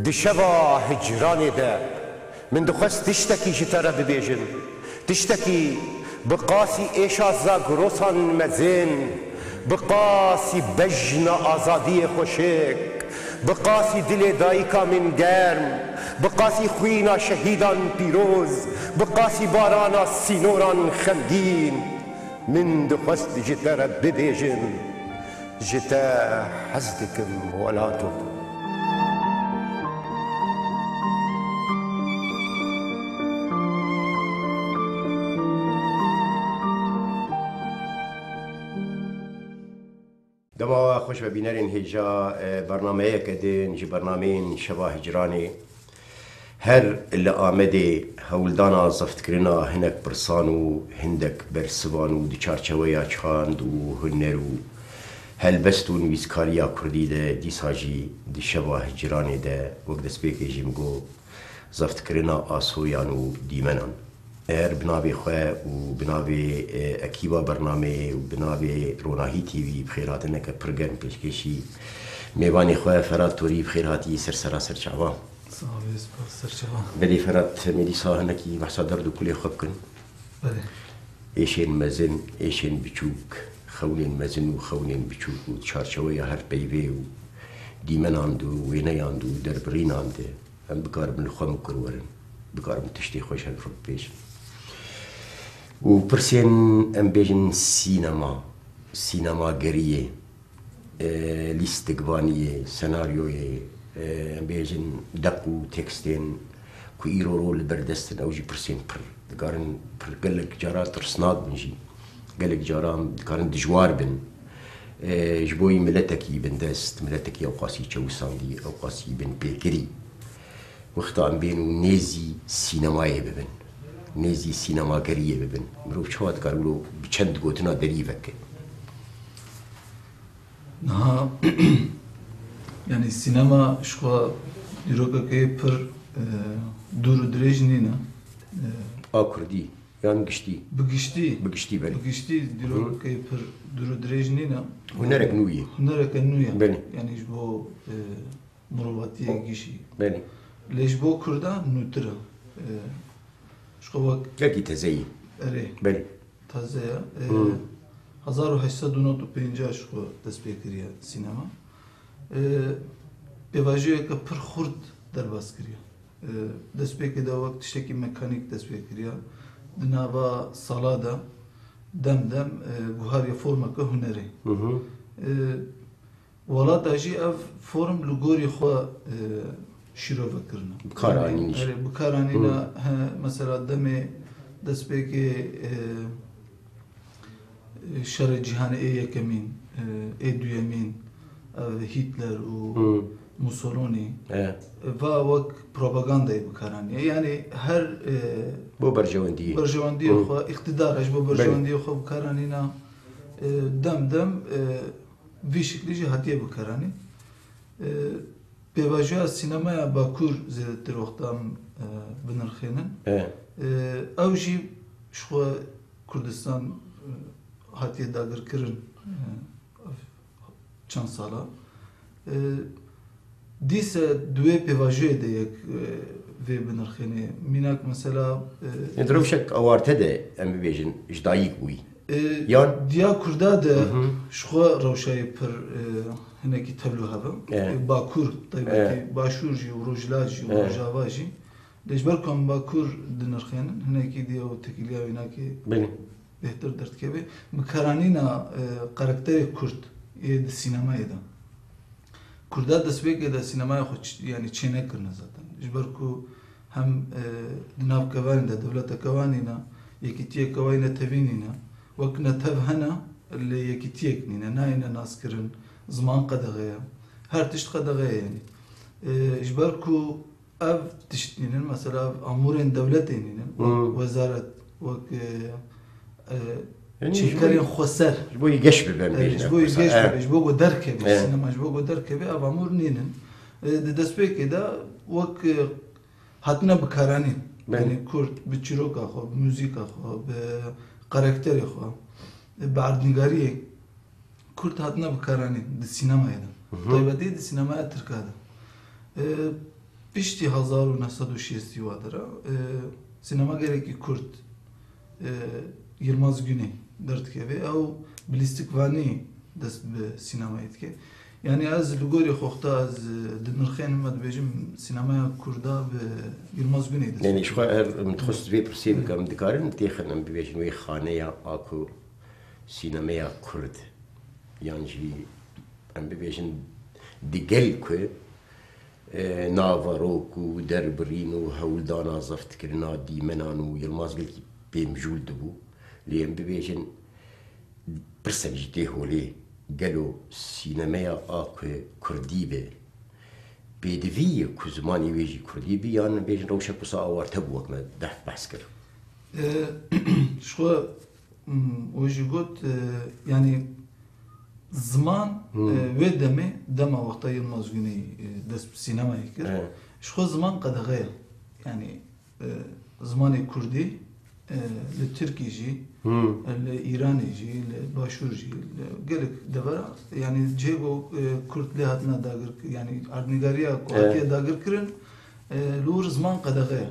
دشوا هجرانی ده من دخست تشتکی جتره ببیجم تشتکی بقاسی ایشا زاگروسان مزین بقاسی بجن آزادی خوشک بقاسی دل دایکا من گرم بقاسی خوینا شهیدان پیروز بقاسی بارانا سینوران خمگین من دخست جتره ببیجم جتا حزدكم ولاتو دما خوش ببینرین هجا برنامه کدین جی برنامه شبا هجرانی هر اللي آمده هولدانا زفت کرنا هنک برسانو هندک برسوانو دی چارچویا چاند و هنرو هل بستون ویسکاریا کردی ده دی ساجی دی شبا هجرانی ده وقت دست بیکی جیمگو زفت کرنا آسویانو دیمنان بنابي خواه و بنابي اكيبا برنامه و بنابي روناهي تي في بخيراتنا كبرگن پیشکشی میوانی خواه فراد توری بخيراتي سرسرا سرچاوا صحابي سرچاوا بدي فراد ميديسا هنكي محسا دردو كلي خوب كن بله ايشين مزن ايشين بچوك خونين مزن و خونين بچوك و چارچويا هر بيوي و ديمن آندو ويني آندو دربرين آنده هم بقارب من خواه مكرورن بقارب تشتي خوش هل رب بيش و پرسین ام بیجن سینما گریه لیستگوانیه سناریویه ام بیجن دقو تکستین کو ایرو رول بردستن اوجی پرسین پر دکارن پر گلک جارا ترسناد بنجی گلک جارا دکارن دجوار بن جبوی ملتکی بندست ملتکی اوقاسی چوساندی اوقاسی بن پیکری وقتا ام بینو نیزی سینمایی ببن نيزي سينما قرية ببن مروف شوات قالوا بچند قوتنا دريفك نها يعني السينما شخوا ديروكا كي پر دور دريج نينا كردي يعني بقشتي بني بقشتي ديروكا كي پر دور دريج نينا هنرك نوية بني يعني جبو مرواتية جيشي بني ليش بو كردا نوترا شخوك لكي تزيي اري بلي تازه 1895 شخو دست بکریه سینما بیواجه که پر خورد در باز کریه دست بکرده وقت شکی مکانیک دست بکریه دنوا سالادا دم گوهاری فرما که هنری ولا تاجی اف فرم لگوری خو شروع کرنا بکارانیش بکارانینا مثلا دم دست به که شر جهان یکمین دویمین هیتلر و موسولونی و وک پروپاگاندای بکارانی یعنی هر بو برجواندی خو اقتدارش بو برجواندی خو بکارانینا دم وی شکلی جهاتیه بکارانی پیواژه سینمای باکور زیادتر وقتام بنرخینن اوجی شخو کردستان هاتیه داگر کرن چند سالا دیسه دوی پیواژه ده یک وی بنرخینه میناک مثلا ندرو شک اوارته ده ام بیجن اجدایک بوی یان دیا کرده ده شخو روشای پر هناكي تبلو هذا باكور طيب باشور جي وروجلا جي وروجافا جي ليش بالكم باكور دنرخين هناكي ديو تكيليا هناكي بني بهتر درت كبي مكرانينا كاركتر كرد يد السينما يدا كردات دسبيك يدا السينما خو يعني تشينه كرنا زاتن جبركو هم دناف كوان دا دولة كوانينا يكيتيه كوينه تبينينا وكنا تبهنا اللي يكيتيك نينا ناينا ناس كرن زمان قدغية هر تشت قدغية يعني جبركو اف تشتينن مثلا امورين دولتين وزارة وك شكرين خسر جبو يقشب بين جبو دركب السينما جبو دركب اف امور نينن دسبيك كده وك هاتنا بكاراني يعني كورت بتشيروكا خو بموسيقى خو بكاركتر خو بعردنگاري كرت هاتنا بكاراني دي السينما هذا طيب دي السينما الترك هذا پشتی 1960 وادرا سینما گرکی کرد Yılmaz Güney dertkeve او بلیستیکوانی دست به سینمایت که یعنی از لگوری خوخته از دنرخین مد بیجم سینمای کردا به Yılmaz Güney دست يعني شو متخصص في برسيب كم دكارن تيخن بيجن وي خانية اكو سينمايا كرد يعني ام بيجن ديجل كو نافاروكو دربرينو هولدانا زفت كرنا ديمنانو يلماز قلت بيمجول دبو لي ام بيجن برسنجتي هولي قالوا سينمايا اكو كردي بي بيدفي كو زماني ويجي كردي بي يعني بيجن روشا كوسا اورتبوك ما دح بحث كر شو وجي قلت يعني زمان ودمه دما وقتا Yılmaz Güney دست سينما يكر شو زمان قد غير يعني زماني كردي لتركيجي الايراني جي الباشورجي قالك دبر يعني جيبو كرد لهاتنا داغر يعني ارنيغاريا كواتيا داغر كرن لور زمان قد غير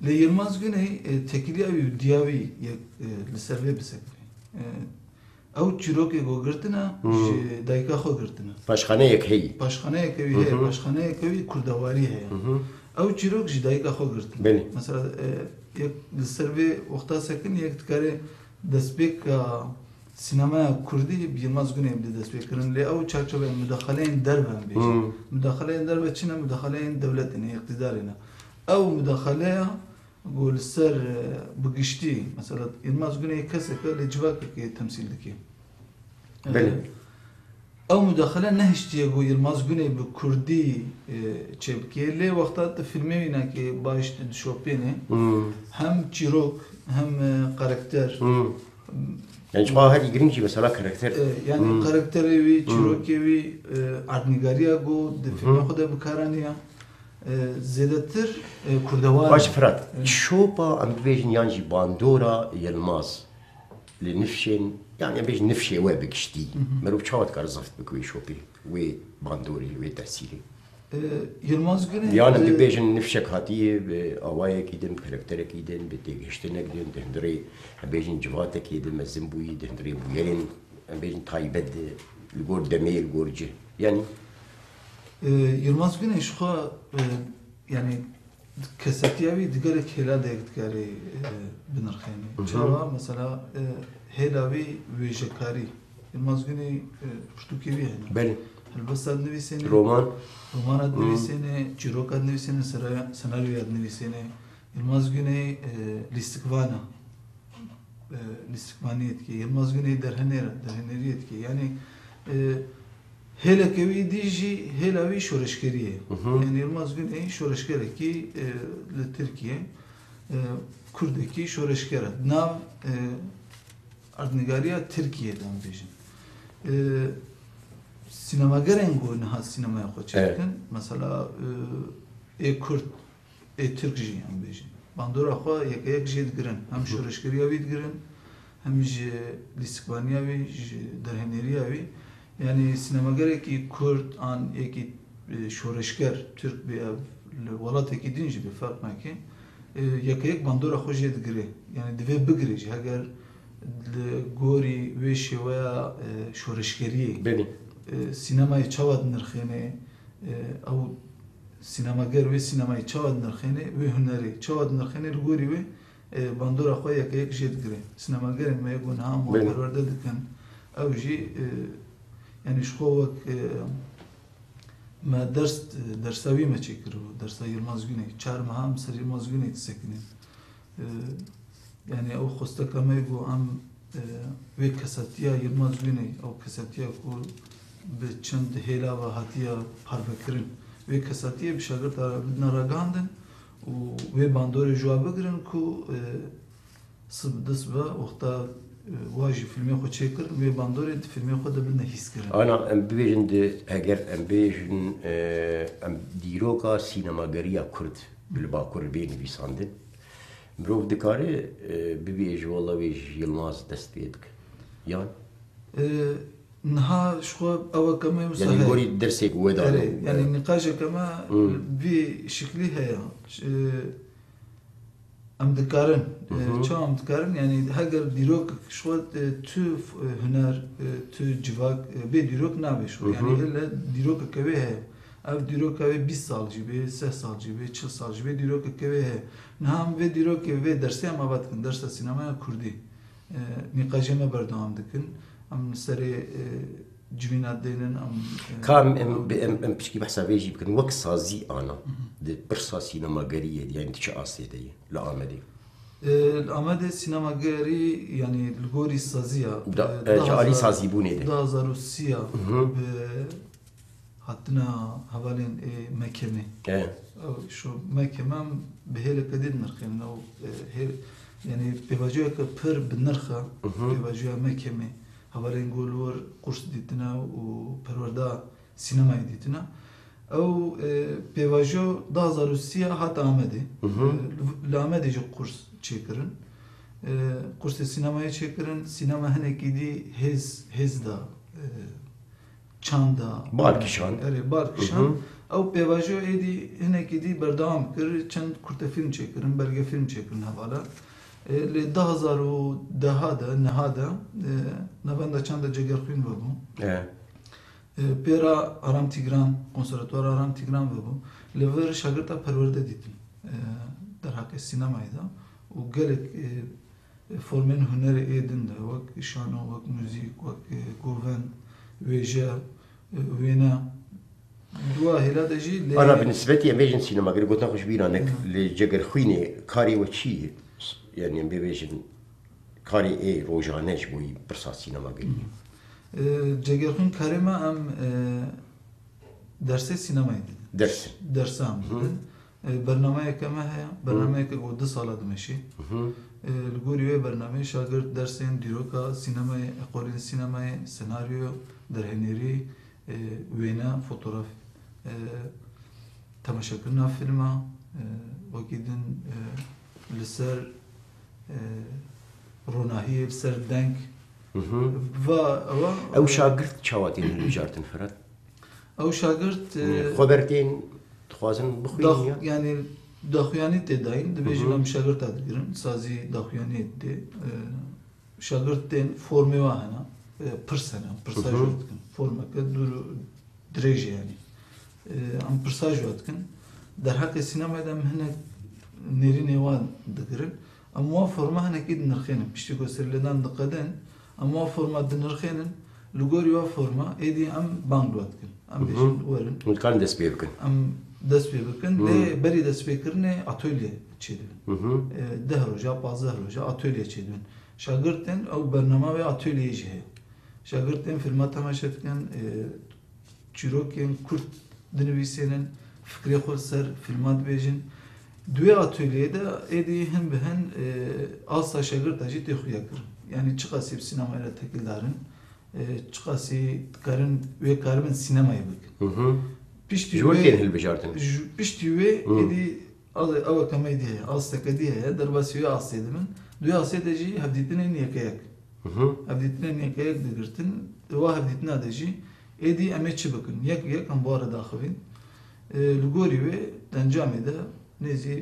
ليلماز Güney tekiliyavi diyavi لسربي بسكري او چیروکی گو گرتنا دایکا خو گرتنا پاشخانه یک هی پاشخانه یکوی هی پاشخانه یکوی کردواری هی او چیروک جی دایکا خو گرتنا بله مثلا یک لسربی وقتا سکن یک تکاره دسبیک سینما کردی Yılmaz Güney بده دسبیک کرن لی او چارچوبه مداخلین دربن بیش مداخلین درب چینا مداخلین دولتینه اقتدارینه او مداخله قول سر بقشتي مثلا Yılmaz Güney كسك لجواك كي تمثيل دكي بله او مداخله نهشتي يقول Yılmaz Güney بكردي تشبكي لي وقتات فيلمي كي باش شوبيني هم تشيروك هم كاركتر يعني شو هذه جرينجي مثلا كاركتر يعني كاركتري وي تشيروكي وي ارنيغاريا جو فيلم خده بكارانيا زيادتر كردوار باش فرات شوبا ام بيجن يانجي باندورا Yılmaz لنفشين يعني ام بيجن نفشي وي بكشتي مروب شاوت كار زفت بكوي شوبي وي باندوري وي تأثيري Yılmaz Güney يعني ام بيجن نفشك هاتيه بأوايا كيدن بكاركترك كيدن بتيجشتنك دين دهندري ام بيجن جواتك كيدن مزنبوي دهندري بويلين ام بيجن تايبد الجور دمير جورجي يعني Yılmaz Güney şu yani kesetiyavi diğer hela da ektkari binarxeni. Çava mesela helavi vejekari. Yılmaz Güney puştukevi yani. بله Elbette adnıvisini. رومان adnıvisini, çirok adnıvisini, senaryo adnıvisini. Yılmaz Güney listikvana. Listikvaniyet ki. Yılmaz Güney derheneriyet ki. Yani hele kevi diji helavi şoreşkeriye. Yani Yılmaz Güney şoreşkere ki Türkiye Kurdaki şoreşkere. Nav Ardnigariya Türkiye'den bejin. Sinemagerin go naha sinemaya koçerken mesela Kürt Türkçe yan bejin. Bandora xo yek jed girin. Hem şoreşkeriya vid girin. Hem listikvaniya vi derheneriya vi. Yani sinemager ki Kürt an eki şoreşker Türk bir velat eki dinci bir fark maki yek bandora hoş edgiri yani dve bigri eğer gori ve şevaya şoreşkeri بله sinemayı çavad nırxene او sinemager ve sinemayı çavad nırxene ve hüneri çavad nırxene gori ve bandora xo yek jedgiri sinemager me gunha mu perverde diken avji يعني شخوك ما درساوي ما تشكروا درسا Yılmaz Güney çar maham ser Yılmaz Güney تسكنين يعني او خستكلمه يقو ام ve kasatiya Yılmaz Güney او kasatiya ko بچند هيلا و هاتيا پاربکرین ve kasatiya bir şagird بدنا راگاندن و باندور جواب بگرن کو سب دس با وقتا واجی فیلمی خود چکر و باندوری فیلمی خود بدنا حس کردن. أنا أم بيجن أجر أم بيجن أم ديروكا سينماغريا كرد بالباكور بيني بيساندن. بروف دكاري بيجي والله بيجي Yılmaz دست بيدك. يعني نها شخو أو كما يعني يوصل لغوري درسك ودا يعني نقاش كما بشكلي هي ام دكارن شو ام دكارن يعني هاجر ديروك شو تو هنر تو جواك بي ديروك نابي شو يعني الا ديروك كبي هي اف ديروك كبي 20 سال جيبي 3 سال جيبي 4 سال جيبي ديروك كبي هي نهم في ديروك في درسي ما بعد كن درس السينما كردي نقاش ما بردام دكن ام سري جوينات دينن ام كام ام بشكي بحسابي يجيب كن وقت سازي انا دي برسا سينما قريه يعني تشاسي دي لا امدي الاماده سينما غيري يعني الغوري سازيا جالي سازي بوني دي دا زاروسيا حتنا حوالين محكمه او شو محكمه بهيل قديد نرخين او يعني بيواجهك بير بالنرخه بيواجهها محكمه حوالين قولور قرص ديتنا وبروردا سينما ديتنا او بيواجهو دا زاروسيا حتى امدي لامدي جو قرص çekirin. Kursu sinemaya çekirin. Sinema heneki di hez da çanda. Barkişan. Evet, barkişan. Ev pevajo edi heneki di berdevam kir. Çend kurta film çekirin, belge film çekirin havala. Le 2010 da nehada navanda çanda cegerxin ve bu. Pera Aram Tigran, konservatuar Aram Tigran ve bu. Lever şagirta perverde ditim. در حق سینمایی دا و گلک فرمین هنری ایدن دا وک شانو وک موزیک وک گوون ویجا وینا دوا هلا دا جي انا بالنسبه لي اميجن سينما غير قلت نخش بيرانك لجگر خويني كاري وشي يعني بيجن كاري اي روجانج بوي برسا سينما غير جگر خوين كاري ما ام درس سينما درس هم برنامه كما هي برنامه که 2 سال دمشي الگوریو برنامه شاگرد درسین دیروکا سینما اقوال سینما سناریو درهنری وینا فوتوغراف تماشا کردن فیلم وکیدن لسر روناهی لسر دنگ و او شاگرد چاواتين الوجارتن فرد او شاگرد خبرتين خوازن بخوين يعني داخویانی تداین دبیجم شاگرد ادگرن سازی داخویانی دی شاگرد تن فرمی واهنا پرساج وقتن فرما که دور درجه يعني ام پرساج وقتن در حق سینما دم هنه نري نوان دگرن اما فرما هنه كيد نرخينن بشتي كسرلدان دقدن اما فرما دنرخينن لغوريوا فرما ايدي ام بانگ وقتن ام بيجن ورن كان دس بيبكن ام دست پی بکن لی بری دست پی کرنه اتولیه چیدن 10 روزا 15 روزا اتولیه چیدن شاگردن او برنامه و اتولیه جه شاگردن فیلم تماشا کردن چیروکن کورت دنویسینن فکری خود سر فیلمات بیجن دوی اتولیه دا ایدی هم به هن asla şagird acı tekhuya kır yani çıkası sinema ile tekil darın çıkası karın ve karın sinemaya bakın جوالتين هالبجارتن بيشتوي يدي أو كميديا أصلا درباسيو أصيد من دوي أصيد جي هبديتنا نيكاك هبديتنا نيكاك دقرتن دوا هبديتنا دجي إدي أميتش بكن يك أم بارا داخلين لغوري وي تنجامي ده نزي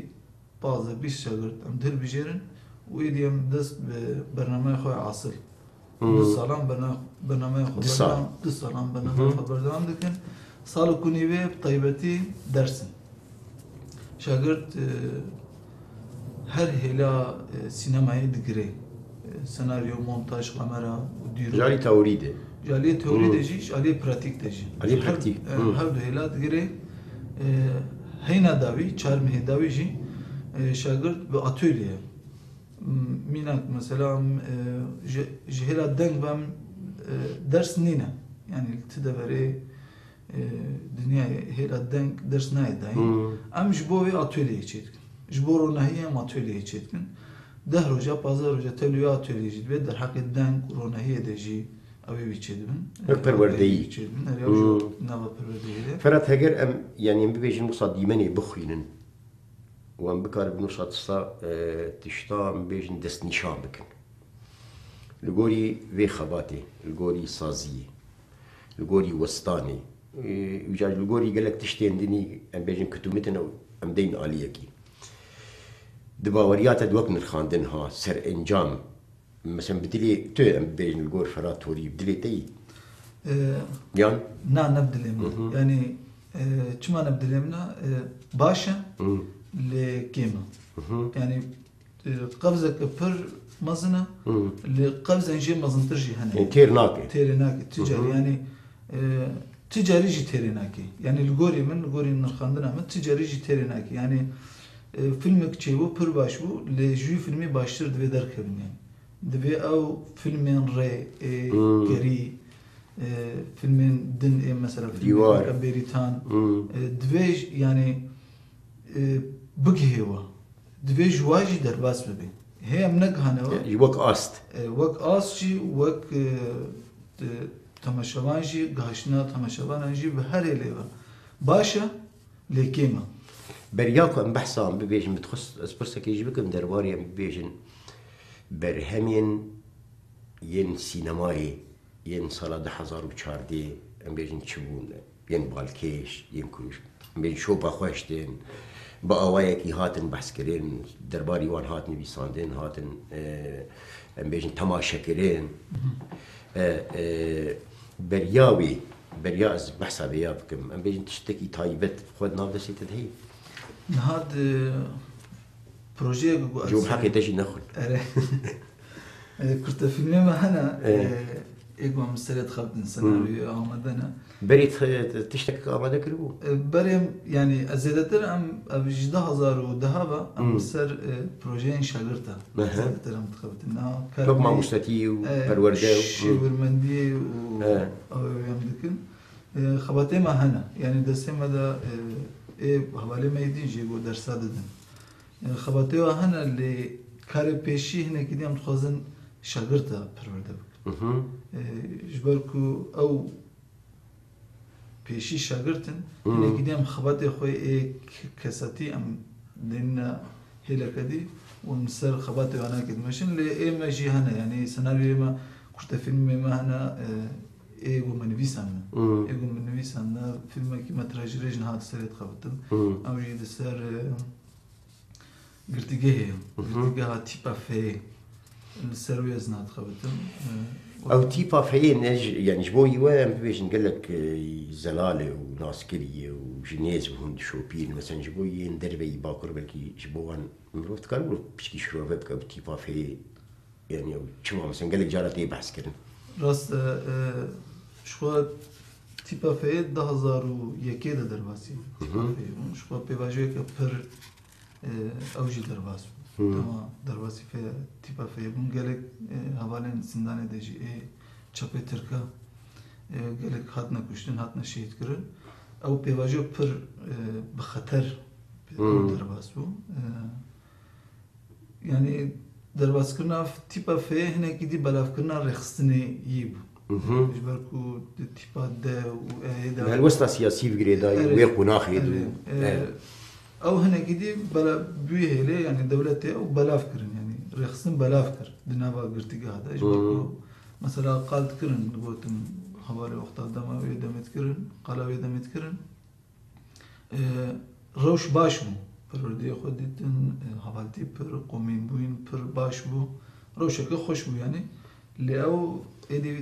بعض بيش شغل أم دل بجيرن وإدي أم دست برنامج خوي عاصل دسالام برنامج خوي دسالام برنامج خوي بردام دكن سالو کنیوه طیبتی درسن شاگرد هر هلا سینمایی دگره سناریو مونتاژ کامera جالي توريده جالي توريده جي جالي براتيك دجي جالي براتيك هر دو هلا دگره هینا داوی چهار مه داوی جی شاگرد به اتölye minak mesela jehela deng bam ders nina yani tedaveri dünya hela denk ders naydayn am jbovi atölyeye çetkin jboro nahiye atölyeye çetkin 10 roja 15 roja atölye atölyeye jid ve der hakik denk ronahiye deji avi çedin perverdeyi çedin ya nava perverdeyi فرات هجر ام يعني بيجي مصاديمني بخوينن وام بكار بنوصات ستا تشتا بيجن دست نشان بكن الجوري في خباتي الجوري سازي الجوري وسطاني وجاج الجوري قال لك تشتين ديني ام بيجن كتومتنا ام دين عليكي دباوريات دوك نرخاندنها سر انجام مثلا بدلي تو ام بيجن الجور فراتوري بدلي تي يعني نعم نبدل يمنا يعني كما نبدل يمنا باشا لكيما يعني قفزك بر مزنة لقفزة نجي مزن ترجي هنا يعني تيرناكي تجاري يعني تجاري جي تيرناكي يعني الجوري من الجوري نرخاندنا من تجاري جي تيرناكي يعني فيلمك تشيبو بر باشبو لجوي فيلمي باشتر دبي دركبن يعني دبي او فيلمين ري كري فيلمين دن مثلا ديوار كبيريتان دبي يعني بقهوا دبي جواجي درباس ببي هي منك هنا وك آست وك آسجي وك تماشوانجي قاشنا تماشوانجي بهر ليوا باشا لكيما برياكو ام بحثا ام ببيجن بتخص اسبرسك يجيبكم درباري ام ببيجن برهمين ين سينماي ين سالا 2014 ام بيجن تشبون ين بالكيش ين كوش ام بيجن شوبا خوشتين بقوايكي هاتن بحث كرين درباري وان هاتن بيساندين هاتن ام بيجن تماشا كرين برياوي برياز بحثا بيابكم ام بيجن تشتكي تايبت خود ناف دسي تدهي هاد بروجي جوب حكي تجي ناخد كنت فيلمي ما هنا ايجو مستريد خبط سيناريو او مدنا بريت تشتكي ما ذكروا بريم يعني ازيدتر ام بجده هزار ودهابا ام سر بروجين شاغرتا ازيدتر ام تخبطنا كم مع مستتي وبرورده شيورمندي و او يمدكن خبطي ما هنا يعني دسم هذا حوالی میدین جیگو درس دادن خباته و هن اللي کار پیشی هنه کدی هم تخوازن شاگرد پرورده بکن جبرکو او پیشی شاگردن هنه کدی هم خباته خوی کساتی هم دینا هلا کدی و مسر خباته و هنه کد ماشین لی ما جی هنه يعني سيناريو ما كنت فيلم ما هنا ايجو منويسان ايجو منويسان فيلم كي متراجريج نهار سريت خبطن او جيد سر قرتيجه تيبا في السرويه زناد خبطن او تيبا في يعني جبوي وين بيش نقول لك زلاله وناس كريه وجنيز وهند شوبين مثلا جبوي ندربي باكر بلكي جبوان مروت كانوا بشكي شروع بك تيبا في يعني شو مثلا قال لك جارتي بحث كرن راست شو تيبا في 2001 درباسي شو بيواجه كبر اوجي درباس تمام درباسي في تيبا في بون قال لك حوالين زندان دجي چپه تركا قال لك هاتنا كشتن هاتنا شهيد كرن او بيواجه بر بخطر درباس بو يعني درباس كنا في تيبا في هنا كدي بلاف كنا رخصتني يب جبركو تيبا دا وهذا الوسط السياسي في غريدا ويقو ناخذ او هنا كدي بلا بيه لي يعني دولتي او بلاف كرن يعني رخصن بلاف كر دنابا قرتي هذا جبركو مثلا قالت كرن قلتم حوالي وقت دما ويدمت كرن قال ويدمت كرن روش باشمو پروردی خودتون حوالتی پر قومین بوین پر باش بو روشه که خوش بو یعنی لیاو ایدی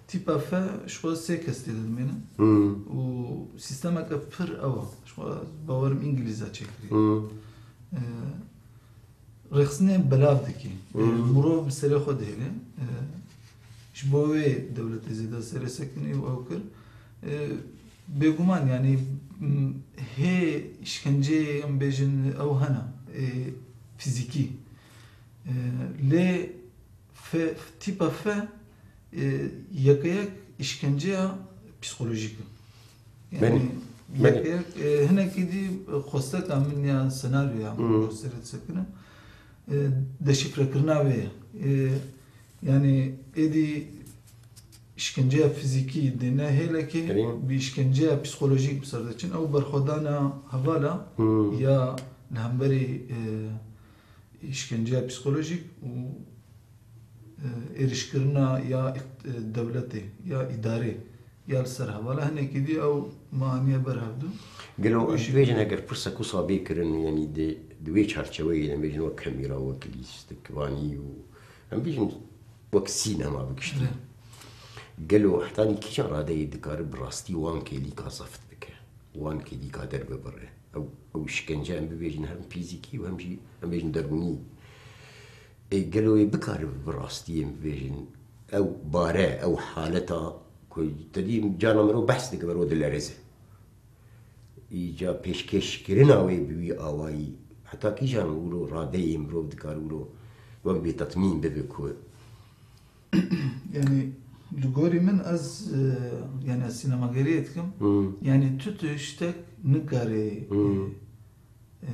تیپا فا شو سه کستی دادمینه و سیستم که پر آوا شو باورم انگلیزا چکری رخصنه بلاف دکی مرو بسری خود هیله شبوه دولت زیاده سری سکنی و اوکر بگمان يعني هي إشكنجة أم بيجن أو هنا فيزيكي لي في تيبا فا يكيك إشكنجة بسيكولوجيكا يعني يكيك هنا كدي خصتك من يا سيناريو يعني خصتك سكنة ده شفرة كرناوية يعني إدي işkence fiziki dene hele ki bir işkence psikolojik bir sardı için o barxodana havala ya lehamberi işkence psikolojik u erişkirna ya devleti ya idare یا لەسەر هەواڵە هەنێکی دی ئەو مانیە بەرهەبدوو قالوا بيجن هكر فرصة كوسا بيكرن يعني دوي شارشوي يعني بيجن وك كاميرا وك الاستكواني و هم بيجن وك سينما بكشتي قالوا حتى كي كان هذا يذكر براستي وان كيلي كازفت بك وان كيلي كادر ببره او شكنجه هم بيجن هم فيزيكي وهم شي هم بيجن دروني قالوا يبكر براستي هم بيجن او باره او حالتها كي تدي جانا مرو بحث دك برو دلارزه ایجا پیشکش کردن آوی بی آوایی حتی کی جان ولو راده امرو دکار ولو وقت بی تطمین ببکو يعني لقوري من يعني السينما قريتكم يعني تشتك نقاري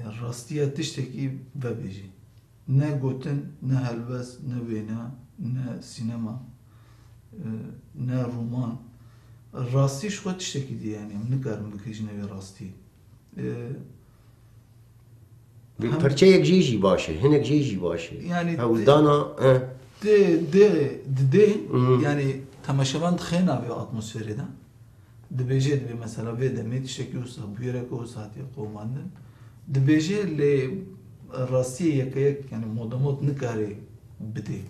الراستية تشتكي ببيجي نا قوتن نا هلبس نا بينا نا سينما نا رومان الراستي شو تشتكي دي يعني نقار مكيجنا براستي بالبرچه یک جيجي باشه هناك جيجي باشه يعني هولدانا دي يعني تماشاvan خينا في اتموسفيري ده دبيجي دبي مثلا في دمي تشتكي وصا بيرك وصاتي قوماندن دبيجي اللي الراستي يكيك يعني مودموت نقاري بدي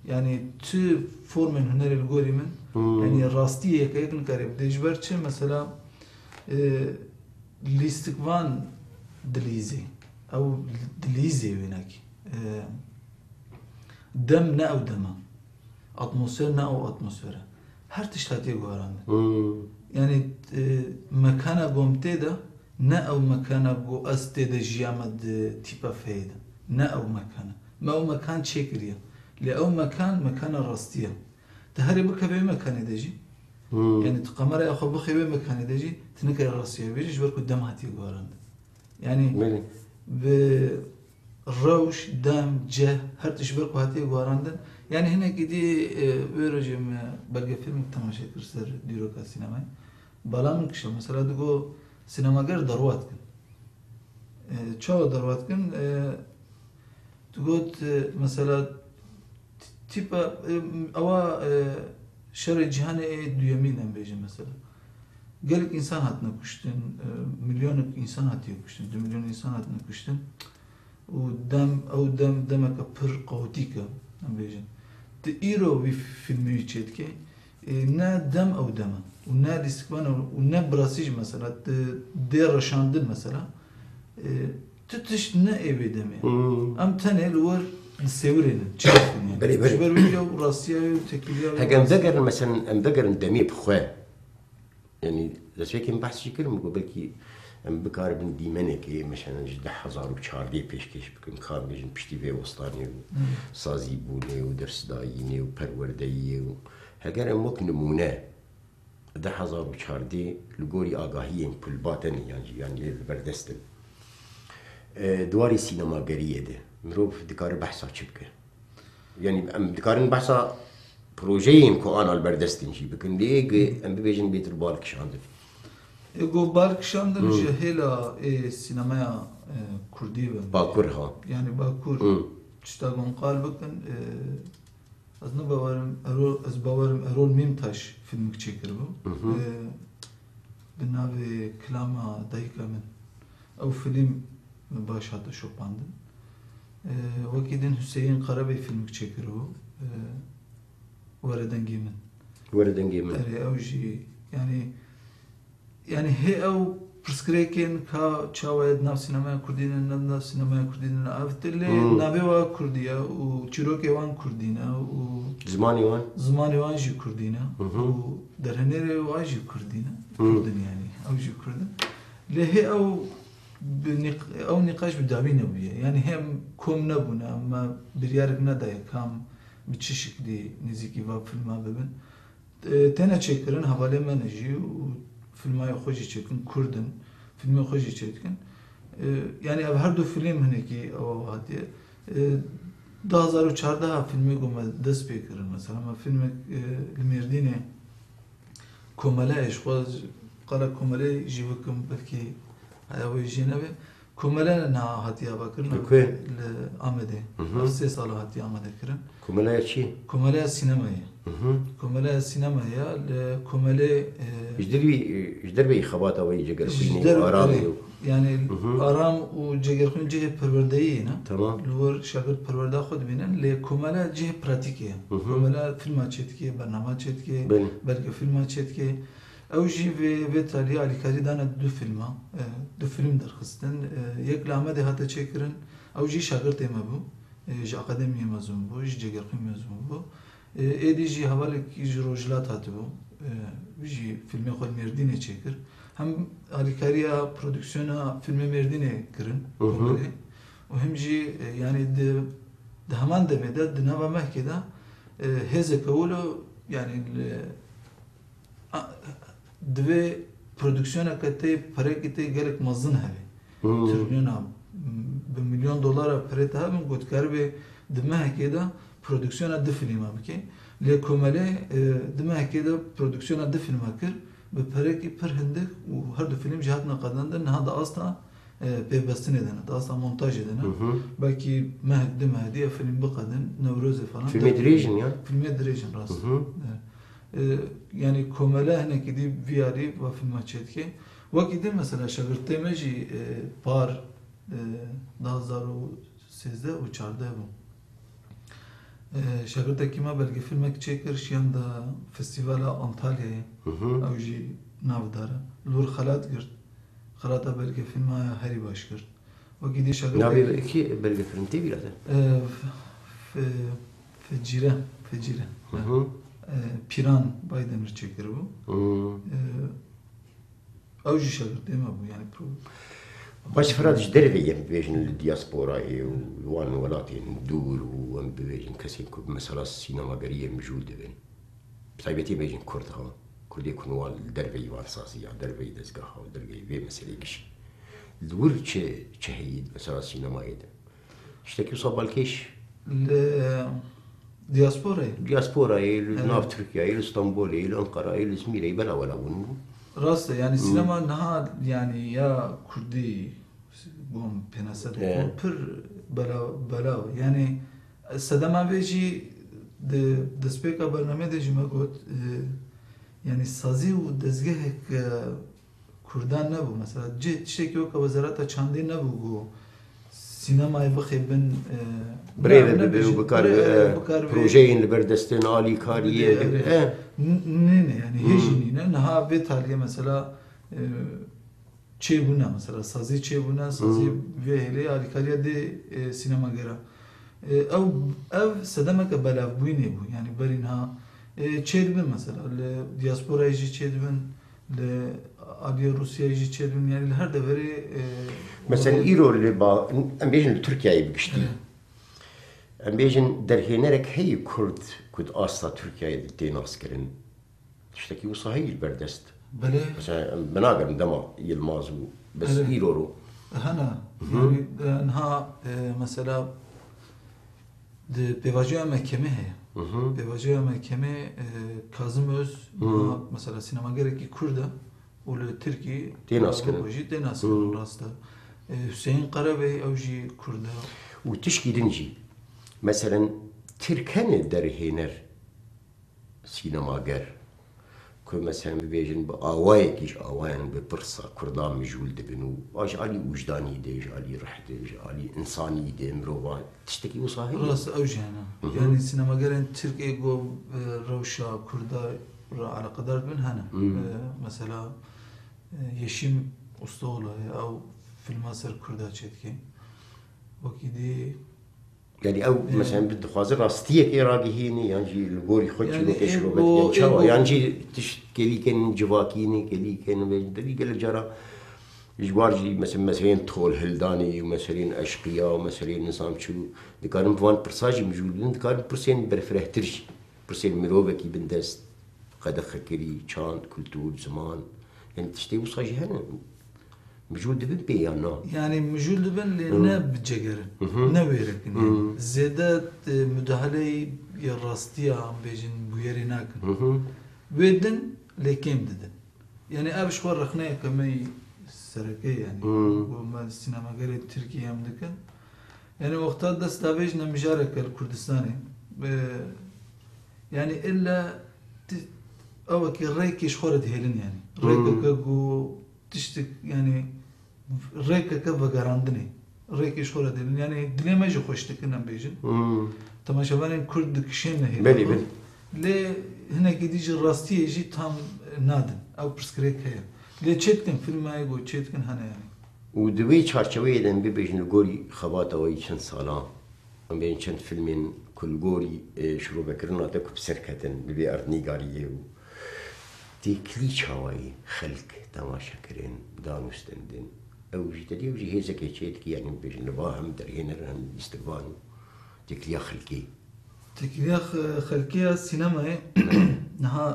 يعني تو فورم من هنر الجوري من يعني الراستي يكيك نقاري بدي جبرتش مثلا ليستكفان دليزي او دليزي وينك دم نا او دما اتموسفير نا او اتموسفير هر تشتاتي قواران يعني مكانا قومتي ده نا او مكانا قو استي ده جيامد تيبا فايدة نا او مكانا ما او مكان تشيكريا لأو مكان الراستية تهري بك بي مكان دجي يعني تقمر يا اخو بخي بي مكان دجي تنكر الراستية بيجي جبركو دم هاتي قواران يعني بالروش دم جه هر تشبركو هاتي قواراندن يعني هنا كدي بيرجم بلقى فيلم تماشي كرسر ديروكا سينماي بالا من كشا مثلا دقو سينماغر دروات كن چاو دروات كن تقول مثلا تيبا اوا شر جهان دويمين ام بيجي مثلا قالك انسان هاتنا كشتن مليون انسان هاتي كشتن 2 مليون انسان هاتنا كشتن ودم او دمك بر قوتيكا ام بيجي تيرو في فيلم يتشتكي نا دم او دم ونا ديسكوان ونا براسيج مثلا دير رشاندن مثلا تتش نا ايبي دمي ام تاني الور نسيورين تشوفين بلي جبر فيديو راسيه وتكليه هكا مذكر مثلا مذكر ندمي بخواه يعني بس هيك بحث شكل مقابل كي ام بكار بن ديمنك مثلا جد 1004 پیشکش بکن کار بجن پشتی به وسطانی و سازی بونه و درس دایینه و پروردهیه و هگر اموک نمونه 1004 لگوری آگاهی این پل باتن يعني بردستن دواري سينما قريه ده مروف دكار بحثا شبكه يعني ام دكارن بحثا بروجين كو انا البردستن شي بكن ليك ام بيجن بيت البالك شاندن يقول بالك شاندن جهلا سينما كردي باكور ها يعني باكور تشتاقون قال بكن از باورم ارول ميمتاش فيلم تشيكر بو بناوي كلاما دايكا من او فيلم باش هذا شو باندن وكيدن حسين قربي فيلم تشيكر بو وردن جيمن اوجي يعني هي او برسكريكين كا تشاويد ناف سينما كردين ناف سينما كردين افتلي نابيوا كرديا و تشيروكي وان كردينا و زماني وان جي كردينا و درهنيري واجي كردينا كردن يعني اوجي كردن لهي او نقاش بدابين ويا يعني هم كوم نبونا اما بريارك ندايا كام بچه شكلي نزيكي باب فيلم ببن تانا تشكرن حوالي ما نجي وفيلم خوشي تشكن كردن فيلم خوشي تشكن يعني اب هر دو فيلم هنكي او هاتي 2014 فيلمي قوم دست بيكرن مثلا ما فيلم الميرديني كومالا ايش قال كومالا يجيبكم بلكي هاي جينبه کومله نه هاتیا بکرن کوی؟ آمده 3 سال هاتیا آمده کردن Kumalaya çi? کومله سینمایه کومله سینمایه کومله İjder bey xabata ve ceger kuyni جدر aram آره. yo. يعني آرام وجگرخون جه پرورده‌ای نه Tamam. لور شاگرد پرورده خود بینن لی کومله جه پراتیکیه کومله فیلم چتکیه برنامه چتکیه بله. بلکه فیلم چتکیه او جی و تالی علی کاری دانه دو فیلم درخستن یک لامه ده هاته چکرن او جی شاگرد ما بو ج اکادمی مزون بو ج جگرخون مزون بو ایدی جی حواله کی روجلات هاته بو جی فیلم خود مردینه چکر هم علیکاریا پرودکسیونا فیلم مردینه کرن و هم جی yani de hemen demede dinava mehkede heze kavulu yani dve prodüksiyona katı para gitti gerek mazın hevi trilyona $1 milyon para tabi gotkar ve de mehkede prodüksiyona de film abki le komale de mehkede prodüksiyona de film akır به پره کی پر هنده و هر دو فیلم جهت نقدندن نه دا اصلا پیوسته ندنه دا اصلا مونتاژ دنه belki مهد مهدی فیلم بقدن نوروز falan Film دريجن ya. فیلم دريجن راست yani komele hene ki di viyari ve film açet ki vakti mesela şagirtte meji par 2013 و 14 bu شاگرد کی ما بلکه فیلم چکر شیان دا فستیوال انطالیه او جی ناو داره لور خلات کرد خلاتا بلکه فیلم هری باش کرد و گیدی شاگرد Nabi ki belge film değil birader. فجیره پیران Baydemir çekir bu او جی شاگرد ما bu yani Baş فراد دربي يم بيجن الدياسبورا وان ولاتين دور وان بيجن كسين كوب مثلا السينما قريه موجودة بين بسايبتي بيجن كردها كرد يكون وال دربي وان ساسيا دربي دزقها دربي في مسألة قش الدور هي مثلا السينما يدا اشتكي صاب الكيش دياسبورا ناف تركيا اسطنبول انقرة ازمير بلا ولا ون راست yani sinema daha yani ya Kurdi bom penasa de pır bela yani sadama veji de speka barname de jima got yani sazi u dezgeh Kurdan ne bu mesela çeki o kavazarata çandi ne bu sinemaya bakayım بريفه بكار بروجين لبردستين عالي كاريه ne yani hejini ne ha ve taliye mesela çebuna mesela sazı çebuna sazı ve hele alikariya de sinema gera ev sedeme ke belav buyne bu yani berin ha çedbin mesela le diaspora eji çedbin le Aliye Rusya eji çedbin yani her de veri mesela İro ile ba em bejin Türkiye'ye bişti em bejin derhenerek hey Kurd kud asla Türkiye'de din askerin işteki bu sahil berdest bele mesela benagarım dema yılmaz bu bes İro هنا يعني انها مثلا بواجهه محکمه هست بواجهه محکمه کاظم öz mesela sinemagerdeki Kürt'e ول ترکی دین اسکرین دین اسکرین راسته حسین قربی اوجی Kürt'e و تشكيلنجي مثلا تركان درهينر سينماگر كو مثلا بيجن بآواي كيش آوان ببرصة كردان مجول دبنو اج علي وجداني دي اج علي رحت اج علي انساني دي مروان تشتكي وصاحي راس اوجي انا يعني سينماگرن تركي جو روشا كردا على قدر من هنا مثلا يشيم اسطوله او فيلم سر كردا تشتكي وكيدي يعني او مثلا بده خاطر راستيه ايراقي هيني يعني الغوري خوتشي لو ايش لو يعني يعني تشكيلي كان جواكيني كلي كان بدي قال جرى جوارجي مثلا طول هلداني ومثلا اشقياء ومثلا نظام شو دكارم فان برساجي موجودين دكارم برسين برفرهترش برسين مروبكي بندست قد خكري شان كلتور زمان يعني تشتي وصاجي هنا موجود بن بيانا يعني موجود بن لنا بجگرن نه ويركن زيادة مداخله راستيه عم بيجن بويري ناكن ودن لكيم ددن يعني ابش خور رخنه كمي سرکی یعنی و ما سینماگری ترکیه هم دکن یعنی وقتا دست داویج نمیجاره کل کردستانی یعنی الا او کی ریکش خورد هلن یعنی ریک که گو تشتک یعنی ریک که وگراندنی ریکش خورد هلن یعنی دلیمه خوش تکنم بیجن تماشاوان کرد کشین نه بله بله لی هنه کی دیج راستیه جی tam nadin او پرسکریک هیا لی چتکن فیلم های گو چتکن هنه یعنی و دوی چارچوه ایدن ببیجن گوری خبات اوی چند سالان ام بین چند فیلمین کل گوری شروع بکرن آده کب سرکتن ببی اردنیگاریه و دی کلی چاوایی خلق تماشا کرن دانستندن او جیتا دی او جی هیزه که چید که یعنی ببیجن لبا هم در هنر هم استقبان دی کلیا خلقی تکلیه خلقیه سینما نها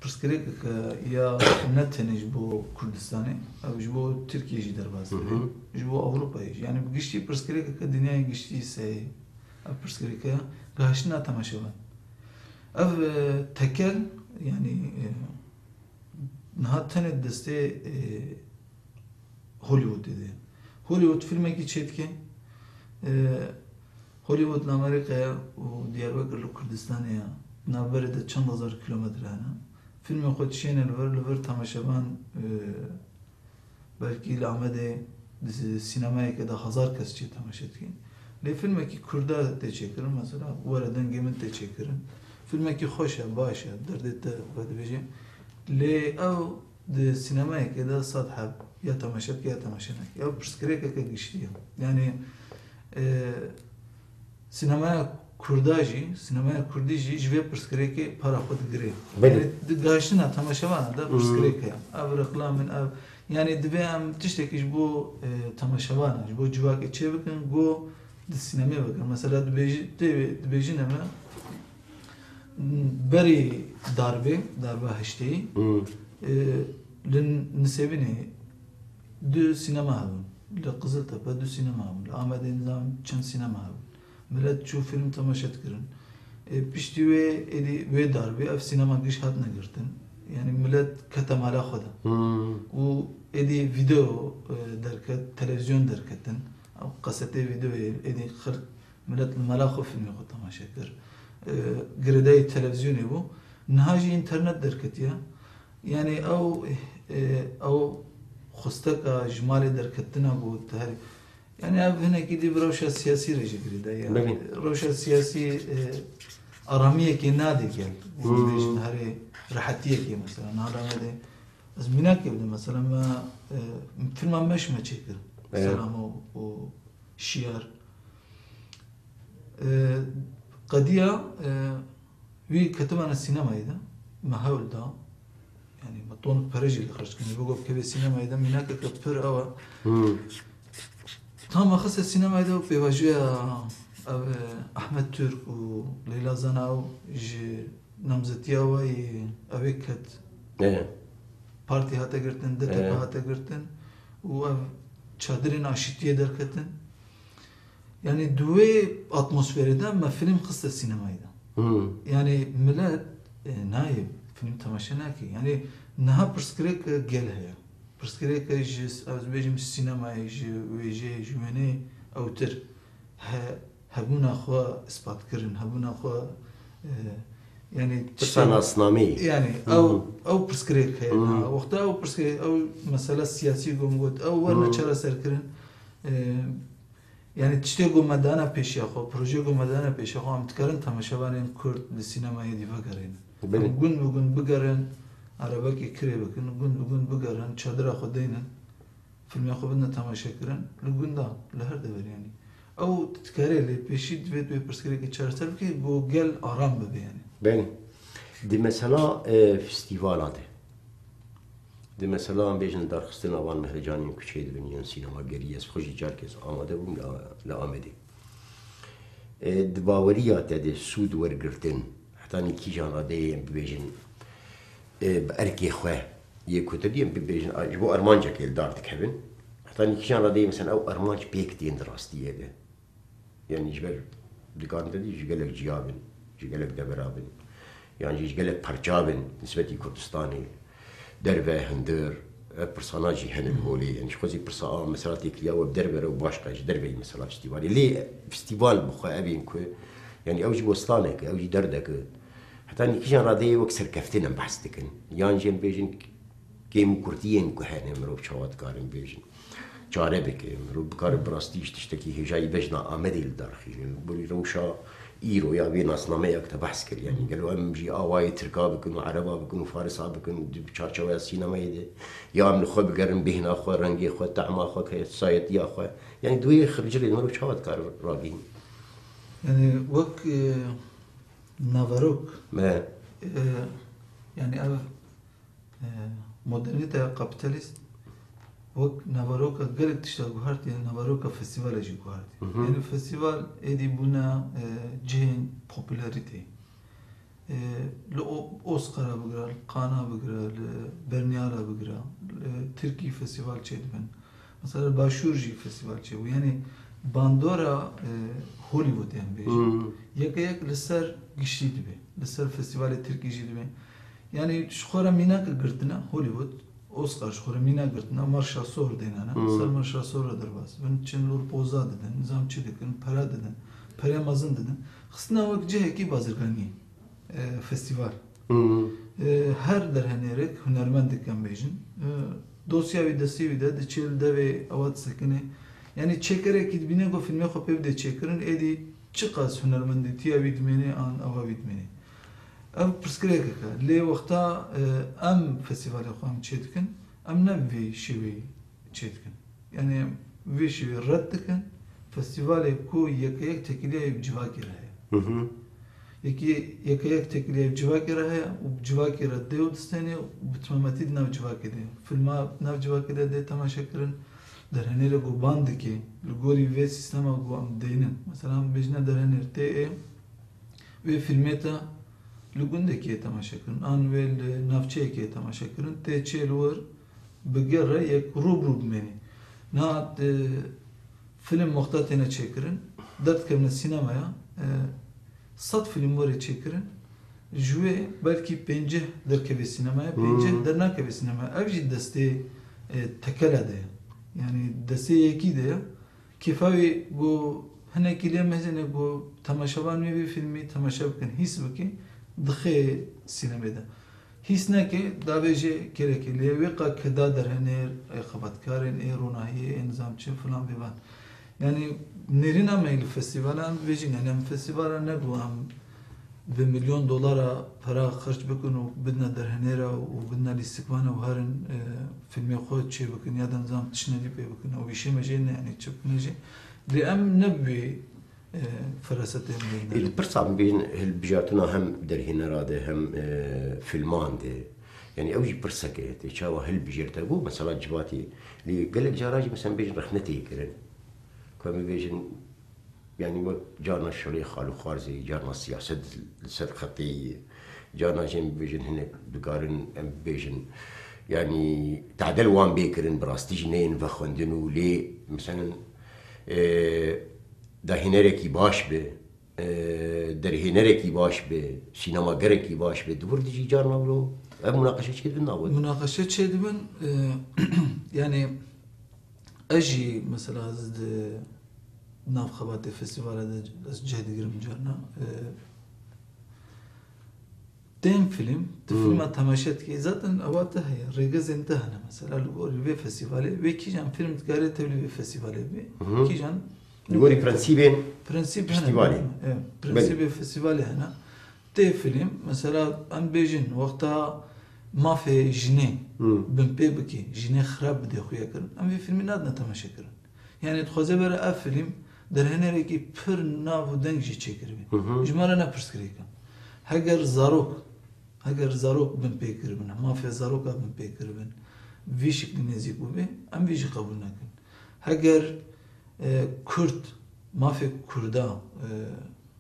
پرسکریک که یا نتنج بو کردستانی او جبو ترکیه جی در باز جبو اوروپایی یعنی گشتی پرسکریک که دنیای گشتی سه پرسکریک گهشنا تماشاوان او تکل یعنی نها تنه دسته هولیوود دیده هولیوود فیلمی که چید که هولیوود لامریکا و دیاربکر لکردستانیا نابرده چند هزار کیلومتر هنه فیلم خود شینه لور تماشاوان belki ilhamede sinemaya kadar hazar kez çi tamaşa etkin. Le filme ki Kurda te çekirin mesela, varadan gemin te çekirin. Filme ki hoşa, başa, derdette vadibece. Le ev de sinemaya kadar sadhab ya tamaşa ya tamaşanak. Ya pırskıreka ka gişliyor. Yani sinemaya Kurdaji, sinemaya Kurdici jve pırskıreki para xod gire. Yani gaşına tamaşavana da pırskıreka. Ev reklamın ev yani dibem tiştekiş bu tamaşavana, bu civak içe bakın, bu sinemaya bakın. Mesela dibeci neme beri darbe haşteyi nisebini dü sinema havun. Le Kızıltepe dü sinema havun. Le Ahmet Nizam çen sinema havun. Millet şu film tamaşa etkirin. Pişti ve darbe ev sinema giş hat ne girtin. Yani millet katamala xoda. O edi video derket, televizyon derketin. Kasete video edi xırk millet mala xo filmi xo tamaşa kir. Gireday televizyonu bu. Nahaji internet derket ya. Yani o xustaka jmali derketina bu tahri. Yani ev hene ki di roşa siyasi reji girida ya. Roşa siyasi aramiye ki nadi gel. Yani hari rahatiyye ki mesela naramede az minak gibi mesela ma film meş me çekir. Mesela o şiar. Qadiya vi katmana sinemaydı. Mahavlda yani maton parajil xarj kini bogo kebe sinemaydı minak ka pır ava. Tam axısa sinemaydı bevajiya Ahmet Türk u Leyla Zanav ji namzetiya ve eviket parti hata girtin, DTP hata girtin u ev çadırın aşitiye derketin. Yani duve atmosferiden me film kısa sinemaydı. Yani millet naib film tamaşa naki. Yani naha pırskrek gel haya. Pırskrek jis azbejim sinemaya ji jmene avtir habuna xwa ispat kirin, habuna xwa yani sanatname yani او پرسکریک ہے وقت او پرسکریک او مسئله سیاسی گمگوت او ورنه چرا سرکرین yani tişte gomedana peşi xo proje gomedana peşi xo am tkarin tamaşavanên Kurd li sinemayê dîva gerin bugün bigerin arabekî kirê bikin bugün bigerin çadira xwe deynin filmê xwe bidin temaşa kirin li gunda li her dever yani ew tikarê lê peşî divê tu pirsgirêkê çareser bikî bû gel aram bibe yani ben di mesela festivalade di mesela am bejin darxistin avan mehrecanên küçê dibin yên sinema geriyes xwe jî carkes amade bûm li Amedê di baweriya te de sûd wergirtin heta nîkîjan radeyê em bibêjin bi erkê xwe yê kutiriyên bibêjin ji bo armancekê li dar dikevin heta nîkîjan radeyê mesela ew armanc pêk tên di rastiyê de yani ji ber dikarin te dî ji gelek ciya bin ji gelek devera bin yani ji gelek parça bin nisbetî Kurdistanê derve hindir برساناجي هن الهولي يعني شخوزي برسا مثلا تيكليا وبدربره وباشقه دربي مثلا فيستيفال ليه فيستيفال بخا ابين كو يعني اوجي وسطانك اوجي دردك حتى اني كيجان رادي وكسر كفتنا بحثتكن يان جن بيجن كيم كورتين كهن مرو شوات كارن بيجن چاره بك مرو بكار براستيش تشتكي هجاي بجنا امدي الدارخي بولي روشا ايرو يا بين اصنامه يكتب بحث كر يعني قالوا ام جي اواي تركا بكون عربا بكون فارسا بكون بشارشوا سينما يدي يا ام خو بقرن بهنا خو رنگي خو طعم خو سايت يا خو يعني دوي خرج لي مرو شوات كار راقين يعني وك نافاروك ما يعني أنا مدرنيتا كابيتاليست وك نافاروكا قالت تشتغل هارتي نافاروكا فestival جي هارتي يعني فestival ادي بنا جين popularity لو اوسكار بقرا قانا بقرا برنيالا بقرا تركي فestival چيدمن مثلا باشورجي فestival چيو يعني باندورا هوليوود يعني بيجي يك لسر قشيد بي لسر فestival تركي جي دبي يعني شخورا ميناك قرتنا هوليوود اوسكار شخورا مينا قرتنا مارشا سور دينانا سر مارشا سور درباس بن چنور بوزا ددن نظام چدكن پرا ددن پرا مازن ددن خصنا وقت جهه کی بازرگانی فستیوال هر در هنرك هنرمند كان بيجن دوسيا ويدسي ويدا دچيل دبي اوات سكنه يعني تشيكره كي بينه کو فيلم خو بيبدا تشيكرن ادي چقاس هنرمند تيا بيدمني ان اوا بيدمني ام برسكريكا لي وقتا ام فستيفال خو ام تشيدكن ام نبي شوي تشيدكن يعني في شوي ردكن فستيفال كو يك تكليه بجواكي راهي يك تكليه بجواكي راهي وبجواكي رديو دستني وبتمامتيد ناو جواكي دي فيلم ناو جواكي دي تماشا كرن در هنر گو باند که لگوری وی سیستم گو ام دینن مثلا بجنا در هنر تی وی فیلمتا لگونده که تماشا کرن آن ویل نافچه که تماشا کرن تی چیلور بگره یک روب منی نه فیلم مختلف نه چکرن درد که من سینمایا صد فیلم وری چکرن جوی بلکی پنجه در که سینمایا پنجه در نه که سینمایا اوجی دسته تکلا ده يعني دسي أكيد كيفاوي جو هنا كليه مثلا جو تماشابان مي فيلمي تماشاب كان هيس بكي دخي سينما ده هيس ناكي دابجي كيرك اللي وقع كدا در هنير أي خبط كارن أي روناهي أي نظام شيء فلان بيبان يعني نيرنا ما الفستيفالان بيجي يعني الفستيفالان نقول هم بمليون دولار para خرج بكون وبدنا در هنيرا وبدنا الاستكمانة وهارن فيلم خود شيء بكون يادا نظام تشنالي بي بكون أو شيء مجينا يعني تشوف نجي لأم نبي فرستهم لنا البرصة بين البجاتنا هم در هنيرا ده هم فيلمان ده يعني أوجي برصة كده تشاوا هالبجيرتا بو مثلا جباتي اللي قال لك جاراجي مثلا بيجن رخنتي كده كم بيجن يعني جارنا الشريك خالو خارزي جارنا السياسة لسر خطية جارنا جن بيجن هنا بقارن بيجن يعني تعدل وان بيكرن براستي جنين فخوندنو لي مثلا ده هنركي باش به در هنركي باش به سينما غركي باش به دور دي جارنا ولو مناقشة شيء بناول مناقشة شيء بن يعني أجي مثلا ناف خبات الفستيفال هذا جهد قرم جارنا تين فيلم تماشات كي ذاتن أوقاتها هي رجز انتهنا مثلا لقوري في فستيفال وكي جان فيلم تقاري تبلي في فستيفال كي جان لقوري برنسيبين فستيفالي برنسيب فستيفال هنا تي فيلم مثلا أم بيجن وقتها ما في جنيه بنبي بكي جنيه خراب بدي أخويا كرن أم في فيلم نادنا تماشا كرن يعني تخوزي برا فيلم در هنرکی پر ناو دنگی چیکر بی. جماره نپرس کریکم. هگر زاروک بن پیکر بن. مافیا زاروکا بن پیکر بن. ویشک نزیک بی. ام ویش قبول نکن. هگر کرد مافیا کردا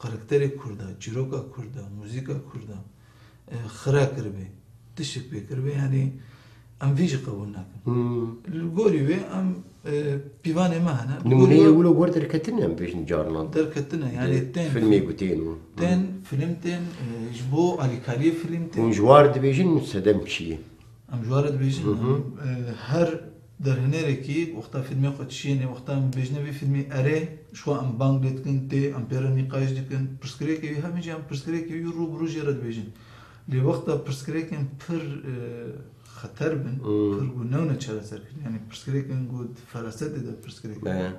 کاراکتری کردا، چیروکا کردا، موسیقا کردا خرا کربی. تشک پیکر بی یعنی ام ویش قبول نکن. الگوری وی ام بيفاني ما هنا نمونية ولو ورد دركتنا بيش نجارنا دركتنا يعني تين فيلمي قوتين تين فيلمتين جبو على كالي فيلمتين ونجوار دبيجن سدم شيء ام جوارد بیشن هر در هنرکی وقتا فیلمی خود چیه وقتا ام بیشنه وی فیلمی اره شو ام بانگ دکن تی ام پیرا نقاش دکن پرسکری که همیشه ام پرسکری که رو برو جرد بیشن لی وقتا پرسکری که پر خطر بن پر گونهونه چرا سر کن یعنی پرسکری که گود فراست ده پرسکری که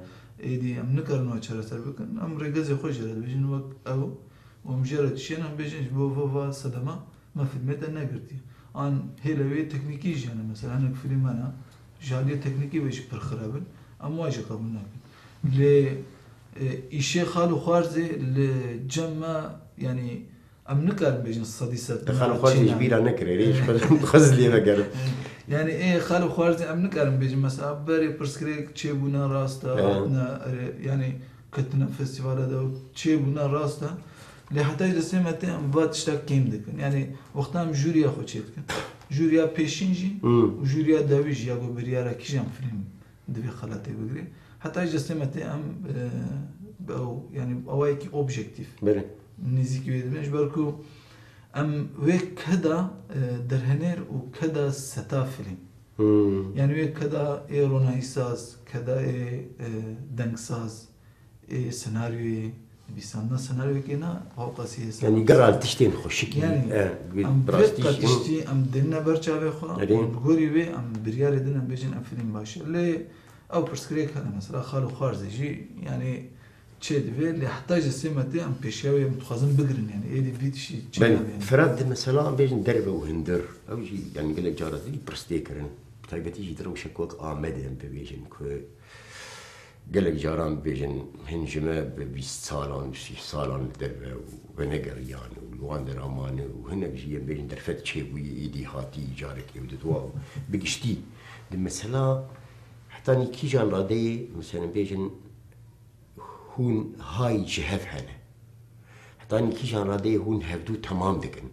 ایدی ام نکرنو چرا سر بکن ام رگزی خوش جرد بیشن وقت او و ام جرد چیه ام بیشن بو و صدمه ما فیلمی ده نگرتی آن هیلوی تکنیکی جانه مثلا هنگ فیلم انا جالية تكنيكي بيش برخرابن أم واجه قبول ناكن ل إشي خالو خارزي لجمع يعني أم نكر بيجن الصديسات خالو خارزي كبيرة نكري ليش خز لي بقرب يعني إيه خالو خارزي أم نكر بيجن مثلا بري برسكريك تشيبونا راستا يعني كتنا فيستيفال هذا تشيبونا راستا لحتى جسمه تام بعد اشتاق كيم دكن يعني وقتها جوريا خو تشيتكن جوريا بيشينجي وجوريا داويج يا جو بريارا كيجام فيلم دبي خلاتي بغري حتى جسمه تام او يعني اوايكي اوبجيكتيف بله نزيكي بيدمش بركو ام ويك كدا درهنير وكدا ستا فيلم يعني ويك كدا اي رونايساز كدا اي دنكساز اي سيناريو بيسمنا سيناريو كنا هو قاسي يعني قرال تشتين خوشك يعني ام براستی تشتي ام دنا برچاوي خو بغوري وي ام بريار دنا بيجن ام فيلم باش اللي او برسكريك انا مثلا خالو خارزي جي يعني تشيد في اللي يحتاج السمتي ام بيشاوي متخازن بقرن يعني ايدي فيت شي يعني فراد مثلا بيجن دربه وهندر او جي يعني قال لك جارتي برستيكرن بتاعتي يجي درو شكوك امد ام بيجن كو قال لك جاران بيجن هنجمه ب 20 سالان 30 سالان دربه ونقريان والوان درامان وهنا بيجي بيجن درفت شيء ويدي هاتي جارك يودوا بقشتي مثلا حتى كي جان رادي مثلا بيجن هون هاي جهف هنا حتى كي جان رادي هون هفدو تمام دكن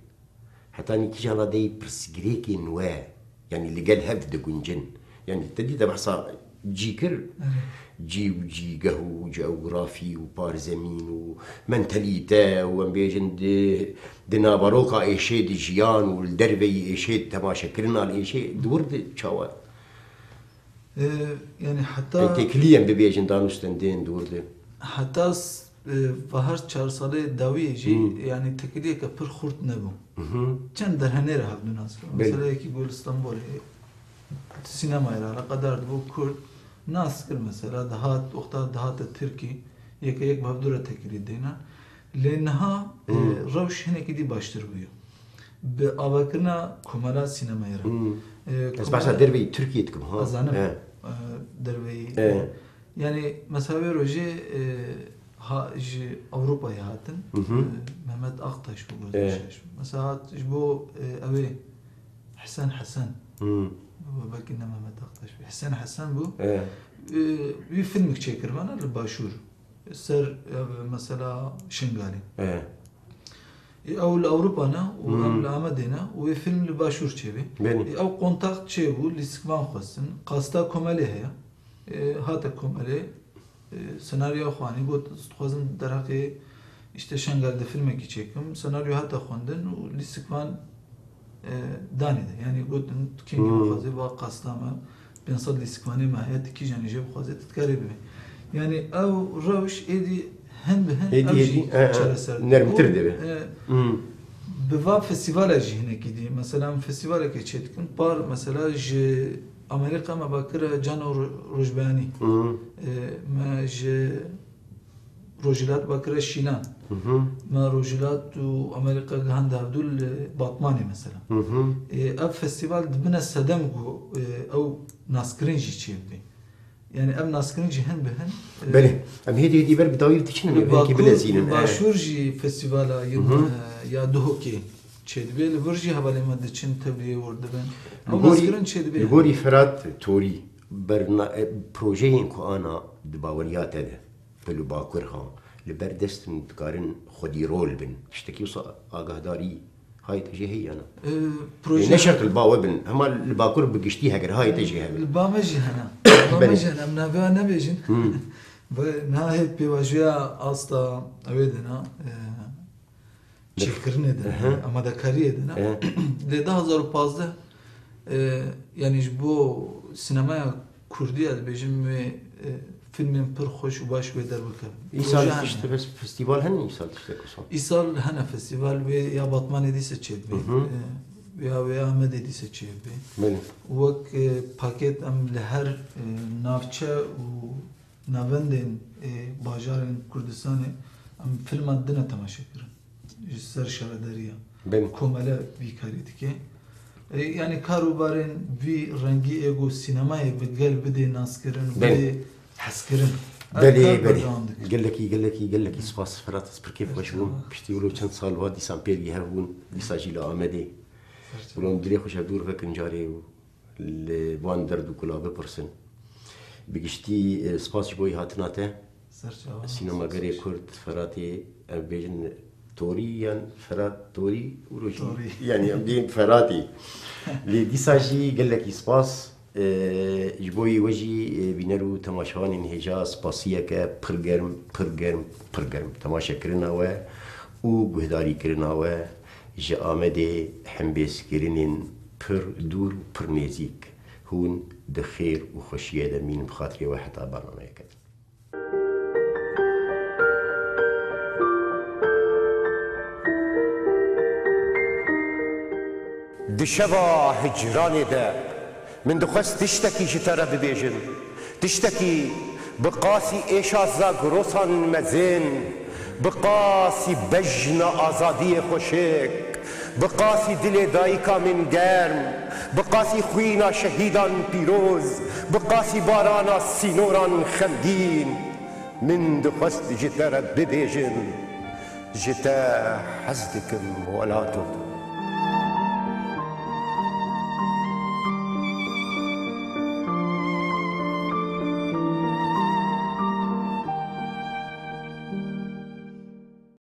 حتى كي جان رادي برسجريكي نوا يعني اللي قال هفد دكنجن يعني تدي تبحصا جيكر جي قهو جغرافي وبارزمين ومنتاليتا وبيجن دنا باروكا ايشي دي جيان والدربي ايشي تماشا كرنا ايشي دورد شاوا يعني حتى تكليا ببيجن دانوستندين دورد حتى فهر 4 ساله داوي جي يعني تكليا كبر خورت نبو چند درهنه راه بدوناس مثلا يكي يقول اسطنبول سينما على قدر بو كرد ناس كل مثلا دهات وقتها دهات التركي يك بهدوره تكريد دينا لانها روش هنا كدي باشتر بيو بأواكرنا كمالا سينما يرا بس بعد دربي تركيا تكم ها أزانم دربي يعني مثلا روجي ها جي أوروبا يهاتن محمد أقطش بقول مثلا جبو أبي حسن وباكينا ما تقطش حسين حسن بو في فيلم تشيكر معنا الباشور سر مثلا شنغالي او لاوروبانا و لامدينا وفيلم الباشور تشيبي او كونتاكت تشيبو لسكمان خصن قاستا كومالي هي هاتا كومالي سيناريو خواني بوت خوازم درقي işte şengalde filme ki çekim senaryo hatta خوندن و لسكمان دانيده يعني قلت كيني بخازي وقاستما بنصد الاستكماني مع هيئة كي جاني جيب خازي تتكاري بمي يعني او روش ايدي هن بهن ايدي نرم ترده به بفاب فستيفال اجي هنا كدي مثلا فستيفال كي تشتكن بار مثلا جي امريكا ما باكر جانو روجباني ما جي روجلات باكر شيلان ما روجلات وامريكا هندا هدول باطماني مثلا اب فستيفال دبنا السدمغو او ناسكرينجي تشيبي يعني ام ناسكرينجي هن بهن بله ام هدي بر بداوي تشنو هيك بلازين باشورجي فستيفال يا دوكي تشيدبي لبرجي حواله ما دچن تبلي وردبن او ناسكرين تشيدبي يقولي فرات توري برنا بروجين كو انا دباوريات ده فلو باكرها لبردست متقارن خدي رول بن اشتكي وصا آگاهداری هاي تجي هي انا نشرت الباو بن هما الباكور بقشتيها غير هاي تجي هي البامجي هنا البامجي هنا منابع نبيجن نهاية بيواجهة أصلا أودنا چیکرنه ده اما دکاریه ده نه ده 2015 yani ji bo sinemaya Kurdî ez dibêjim wê filmên pir xweş û baş wê derbike. İsal işte festival hene İsal işte kusan. İsal hene festival wê ya Batmanê dîse çêdibê. Ya Amedê dîse çêdibê. Bele. Wek paket em li her navçe û navendên bajarên Kurdistanê em filman dine temaşe kirin. Ji ser şarederiya. Bele. Komele vîkarî dike. Yani karobarên vî rengî ego sînemayê bi gel bidê naskirin bidê heskirin. بله گلکی سپاس فرات از پرکیف باشم پشتیولو چند سال بعد دیسان پیری هرون دیساجیل آمده ولون دلی خوش دور فکن جاری و لوان درد و کلابه پرسن بگشتی سپاس جبوی هاتناته سینما گری کرد فراتی بیجن توری یان فرات توری وروجی یعنی ام دیم فراتی لدیساجی گلکی سپاس جبوی وجی بینرو تماشاوان هجا سپاسیه که پرگرم تماشا کرنا و او گهداری کرنا و جا آمده حمبیس کرنین پر دور پر نزیک هون دخیر و خوشیه دمین بخاطری واحد برنامه کرد. دشوا هجرانی ده من دخست تشتكي جترى ببيجن تشتكي بقاسي إيشازا قروسان مزين بقاسي بجنا آزادية خوشيك بقاسي دل دايكا من جرم بقاسي خوينا شهيدان بيروز بقاسي بارانا سينوران خمدين من دخست جترى ببيجن جتا حزدكم ولاتو